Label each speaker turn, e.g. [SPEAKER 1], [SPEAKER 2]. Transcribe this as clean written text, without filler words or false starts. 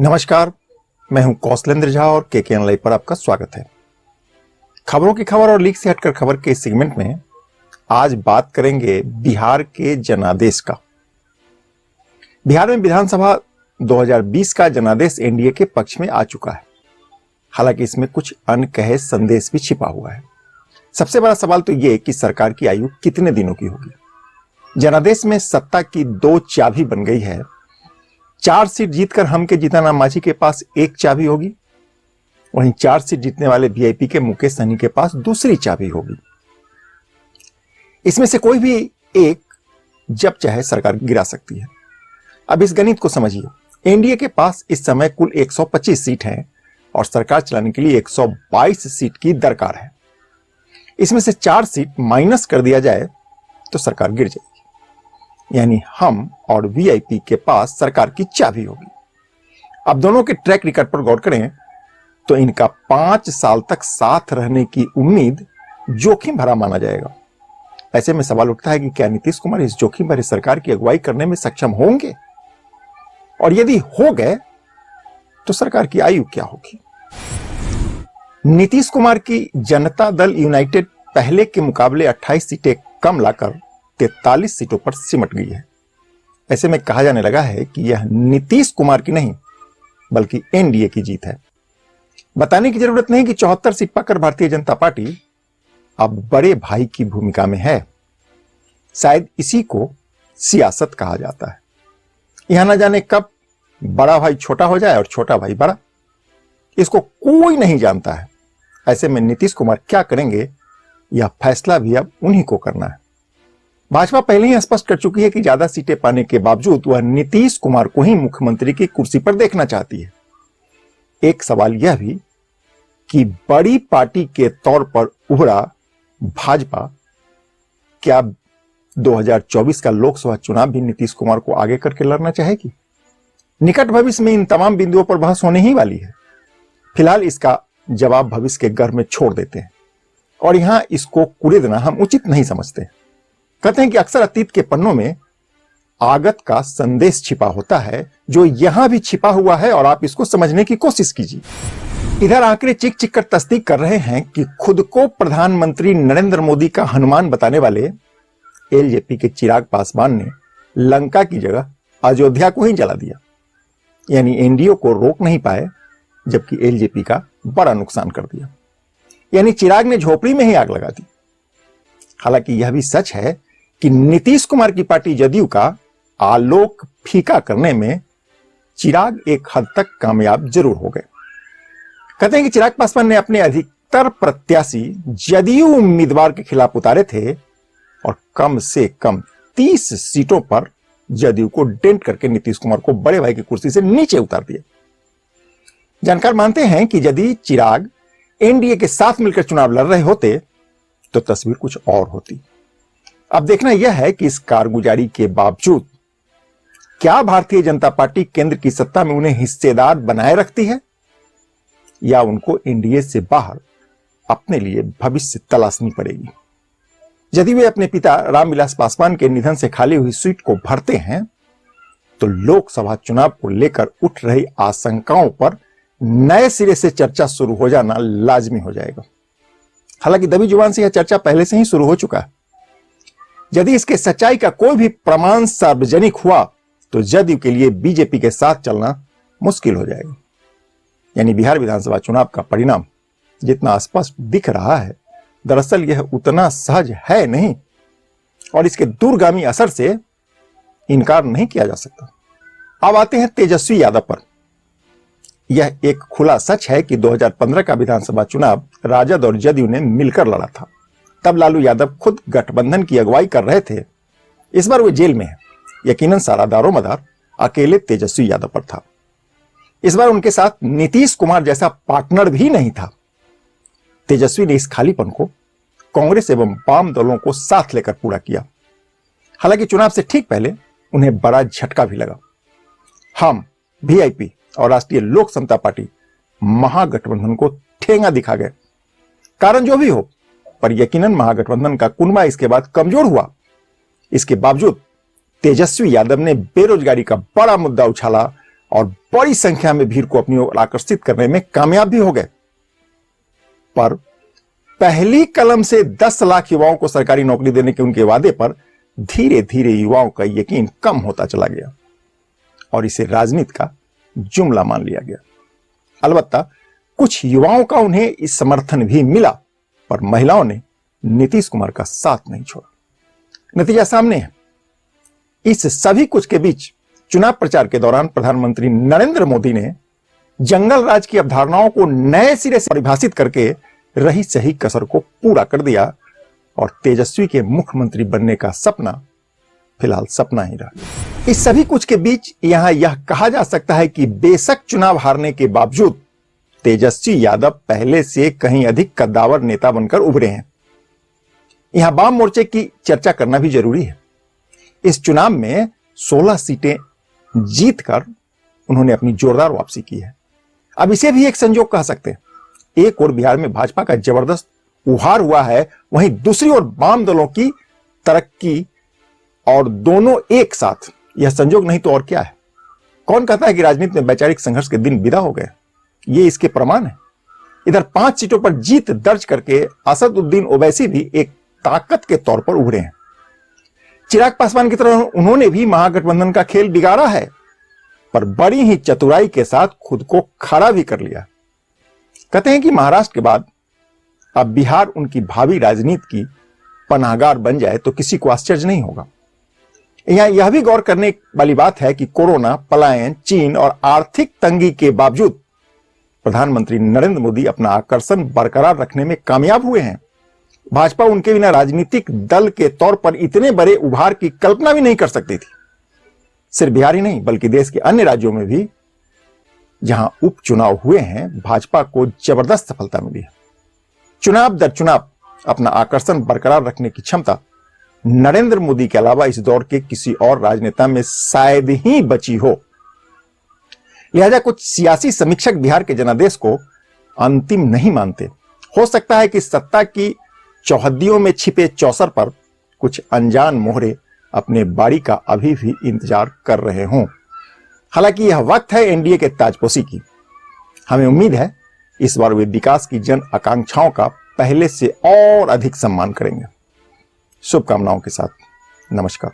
[SPEAKER 1] नमस्कार, मैं हूं कौशलेंद्र झा और केकेएन लाइव पर आपका स्वागत है। खबरों की खबर और लीक से हटकर खबर के इस सेगमेंट में आज बात करेंगे बिहार के जनादेश का। बिहार में विधानसभा 2020 का जनादेश एनडीए के पक्ष में आ चुका है। हालांकि इसमें कुछ अनकहे संदेश भी छिपा हुआ है। सबसे बड़ा सवाल तो यह कि सरकार की आयु कितने दिनों की होगी। जनादेश में सत्ता की दो चाबी बन गई है। 4 सीट जीतकर हम के जीतनराम मांझी के पास एक चाबी होगी, वहीं 4 सीट जीतने वाले वीआईपी के मुकेश सहनी के पास दूसरी चाबी होगी। इसमें से कोई भी एक जब चाहे सरकार गिरा सकती है। अब इस गणित को समझिए। एनडीए के पास इस समय कुल 125 सीट हैं और सरकार चलाने के लिए 122 सीट की दरकार है। इसमें से 4 सीट माइनस कर दिया जाए तो सरकार गिर जाएगी, यानी हम और वीआईपी के पास सरकार की चाबी होगी। अब दोनों के ट्रैक रिकॉर्ड पर गौर करें तो इनका 5 साल तक साथ रहने की उम्मीद जोखिम भरा माना जाएगा। ऐसे में सवाल उठता है कि क्या नीतीश कुमार इस जोखिम भरी सरकार की अगुवाई करने में सक्षम होंगे, और यदि हो गए तो सरकार की आयु क्या होगी। नीतीश कुमार की जनता दल यूनाइटेड पहले के मुकाबले 28 सीटें कम लाकर 43 सीटों पर सिमट गई है। ऐसे में कहा जाने लगा है कि यह नीतीश कुमार की नहीं बल्कि एनडीए की जीत है। बताने की जरूरत नहीं कि 74 सीट पाकर भारतीय जनता पार्टी अब बड़े भाई की भूमिका में है। शायद इसी को सियासत कहा जाता है। यहां ना जाने कब बड़ा भाई छोटा हो जाए और छोटा भाई बड़ा, इसको कोई नहीं जानता है। ऐसे में नीतीश कुमार क्या करेंगे यह फैसला भी अब उन्हीं को करना है। भाजपा पहले ही स्पष्ट कर चुकी है कि ज्यादा सीटें पाने के बावजूद वह नीतीश कुमार को ही मुख्यमंत्री की कुर्सी पर देखना चाहती है। एक सवाल यह भी कि बड़ी पार्टी के तौर पर उभरा भाजपा क्या 2024 का लोकसभा चुनाव भी नीतीश कुमार को आगे करके लड़ना चाहेगी। निकट भविष्य में इन तमाम बिंदुओं पर बहस होने ही वाली है। फिलहाल इसका जवाब भविष्य के गर्भ में छोड़ देते हैं और यहां इसको कुरेदना हम उचित नहीं समझते। कहते हैं कि अक्सर अतीत के पन्नों में आगत का संदेश छिपा होता है, जो यहां भी छिपा हुआ है और आप इसको समझने की कोशिश कीजिए। इधर आंकड़े चिक चिक कर तस्दीक कर रहे हैं कि खुद को प्रधानमंत्री नरेंद्र मोदी का हनुमान बताने वाले एलजेपी के चिराग पासवान ने लंका की जगह अयोध्या को ही जला दिया, यानी एनडीए को रोक नहीं पाए जबकि एलजेपी का बड़ा नुकसान कर दिया। यानी चिराग ने झोपड़ी में ही आग लगा दी। हालांकि यह भी सच है कि नीतीश कुमार की पार्टी जदयू का आलोक फीका करने में चिराग एक हद तक कामयाब जरूर हो गए। कहते हैं कि चिराग पासवान ने अपने अधिकतर प्रत्याशी जदयू उम्मीदवार के खिलाफ उतारे थे और कम से कम 30 सीटों पर जदयू को डेंट करके नीतीश कुमार को बड़े भाई की कुर्सी से नीचे उतार दिया। जानकार मानते हैं कि यदि चिराग एनडीए के साथ मिलकर चुनाव लड़ रहे होते तो तस्वीर कुछ और होती। अब देखना यह है कि इस कारगुजारी के बावजूद क्या भारतीय जनता पार्टी केंद्र की सत्ता में उन्हें हिस्सेदार बनाए रखती है या उनको एनडीए से बाहर अपने लिए भविष्य तलाशनी पड़ेगी। यदि वे अपने पिता रामविलास पासवान के निधन से खाली हुई सीट को भरते हैं तो लोकसभा चुनाव को लेकर उठ रही आशंकाओं पर नए सिरे से चर्चा शुरू हो जाना लाजमी हो जाएगा। हालांकि दबी जुबान से यह चर्चा पहले से ही शुरू हो चुका है। यदि इसके सच्चाई का कोई भी प्रमाण सार्वजनिक हुआ तो जदयू के लिए बीजेपी के साथ चलना मुश्किल हो जाएगा। यानी बिहार विधानसभा चुनाव का परिणाम जितना स्पष्ट दिख रहा है, दरअसल यह उतना सहज है नहीं और इसके दूरगामी असर से इनकार नहीं किया जा सकता। अब आते हैं तेजस्वी यादव पर। यह एक खुला सच है कि 2015 का विधानसभा चुनाव राजद और जदयू ने मिलकर लड़ा था। तब लालू यादव खुद गठबंधन की अगुवाई कर रहे थे। इस बार वे जेल में है। यकीनन सारा दारोमदार अकेले तेजस्वी यादव पर था। इस बार उनके साथ नीतीश कुमार जैसा पार्टनर भी नहीं था। तेजस्वी ने इस खालीपन को कांग्रेस एवं वाम दलों को साथ लेकर पूरा किया। हालांकि चुनाव से ठीक पहले उन्हें बड़ा झटका भी लगा। हम वीआईपी और राष्ट्रीय लोक समता पार्टी महागठबंधन को ठेंगा दिखा गए। कारण जो भी हो, पर यकीनन महागठबंधन का कुनबा इसके बाद कमजोर हुआ। इसके बावजूद तेजस्वी यादव ने बेरोजगारी का बड़ा मुद्दा उछाला और बड़ी संख्या में भीड़ को अपनी ओर आकर्षित करने में कामयाब भी हो गए। पर पहली कलम से 10 लाख युवाओं को सरकारी नौकरी देने के उनके वादे पर धीरे धीरे युवाओं का यकीन कम होता चला गया और इसे राजनीति का जुमला मान लिया गया। अलबत्ता कुछ युवाओं का उन्हें इस समर्थन भी मिला, पर महिलाओं ने नीतीश कुमार का साथ नहीं छोड़ा। नतीजा सामने है। इस सभी कुछ के बीच चुनाव प्रचार के दौरान प्रधानमंत्री नरेंद्र मोदी ने जंगल राज की अवधारणाओं को नए सिरे से परिभाषित करके रही सही कसर को पूरा कर दिया और तेजस्वी के मुख्यमंत्री बनने का सपना फिलहाल सपना ही रहा। इस सभी कुछ के बीच यहां यह कहा जा सकता है कि बेशक चुनाव हारने के बावजूद तेजस्वी यादव पहले से कहीं अधिक कद्दावर नेता बनकर उभरे हैं। यहां वाम मोर्चे की चर्चा करना भी जरूरी है। इस चुनाव में 16 सीटें जीतकर उन्होंने अपनी जोरदार वापसी की है। अब इसे भी एक संयोग कह सकते हैं। एक ओर बिहार में भाजपा का जबरदस्त उहार हुआ है, वहीं दूसरी ओर वाम दलों की तरक्की, और दोनों एक साथ। यह संयोग नहीं तो और क्या है। कौन कहता है कि राजनीति में वैचारिक संघर्ष के दिन विदा हो गए? ये इसके प्रमाण है। इधर 5 सीटों पर जीत दर्ज करके असदुद्दीन ओवैसी भी एक ताकत के तौर पर उभरे हैं। चिराग पासवान की तरह उन्होंने भी महागठबंधन का खेल बिगाड़ा है, पर बड़ी ही चतुराई के साथ खुद को खड़ा भी कर लिया। कहते हैं कि महाराष्ट्र के बाद अब बिहार उनकी भावी राजनीति की पनाहगार बन जाए तो किसी को आश्चर्य नहीं होगा। यहां यह भी गौर करने वाली बात है कि कोरोना, पलायन, चीन और आर्थिक तंगी के बावजूद प्रधानमंत्री नरेंद्र मोदी अपना आकर्षण बरकरार रखने में कामयाब हुए हैं। भाजपा उनके बिना राजनीतिक दल के तौर पर इतने बड़े उभार की कल्पना भी नहीं कर सकती थी। सिर्फ बिहार ही नहीं बल्कि देश के अन्य राज्यों में भी जहां उपचुनाव हुए हैं, भाजपा को जबरदस्त सफलता मिली है। चुनाव दर चुनाव अपना आकर्षण बरकरार रखने की क्षमता नरेंद्र मोदी के अलावा इस दौर के किसी और राजनेता में शायद ही बची हो। लिहाजा कुछ सियासी समीक्षक बिहार के जनादेश को अंतिम नहीं मानते। हो सकता है कि सत्ता की चौहद्दियों में छिपे चौसर पर कुछ अनजान मोहरे अपने बारी का अभी भी इंतजार कर रहे हों। हालांकि यह वक्त है एनडीए के ताजपोशी की। हमें उम्मीद है इस बार वे विकास की जन आकांक्षाओं का पहले से और अधिक सम्मान करेंगे। शुभकामनाओं के साथ नमस्कार।